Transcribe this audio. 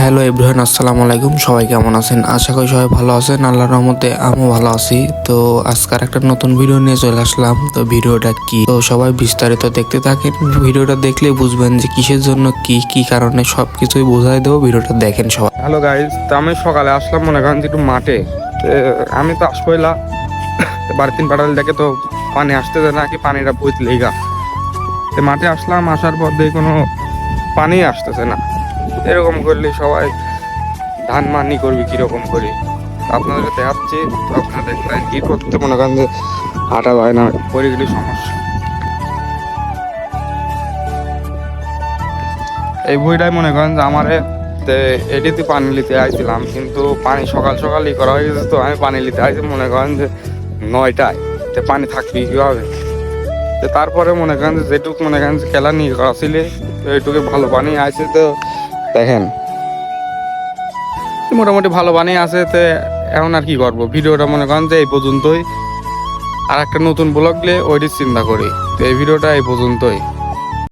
Hello everyone, আসসালামু আলাইকুম। সবাই কেমন আছেন? আশা করি সবাই ভালো আছেন। আল্লাহর রহমতে আমিও ভালো আছি। তো আজকের একটা নতুন ভিডিও নিয়ে চলে আসলাম। তো ভিডিওটা কি, তো সবাই বিস্তারিত দেখতে থাকেন। ভিডিওটা দেখলেই বুঝবেন যে কিসের জন্য কি কি কারণে সবকিছুই বোঝাই দেবো। ভিডিওটা দেখেন সবাই। হ্যালো গাইজ, তো আমি সকালে আসলাম মনে করেন যে একটু মাঠে। আমি তো আসবইলা বাড়ি তিন পাটাল দেখে তো পানি আসতেছে নাকি পানিটা বইতে লেগা। তো মাঠে আসলাম, আসার পর দিয়ে কোনো পানি আসতেছে না। এরকম করলে সবাই ধান মানি করবি কিরকম করি আপনাদেরকে দেখাচ্ছি। তো আপনারা দেখবেন কি করতে মনে করেন যে হাঁটা যায় না, পরে গেলে সমস্যা। এই বইটাই মনে করেন যে আমারে এটিতে পানি নিতে আইছিলাম, কিন্তু পানি সকাল সকালই করা হয়ে গেছে। তো আমি পানি নিতে আইছি মনে করেন যে 9টায়, তো পানি থাকবি কীভাবে। তো তারপরে মনে করেন যে যেটুকু মনে করেন যে খেলা নিয়ে করা ছিল এইটুকু ভালো পানি আছে। তো দেখেন মোটামুটি ভালো পানি আছে। তো এখন আর কি করবো, ভিডিওটা মনে করেন যে এই পর্যন্তই। আর একটা নতুন ব্লগ নিয়ে ওইটি চিন্তা করি। তো এই ভিডিওটা এই পর্যন্তই।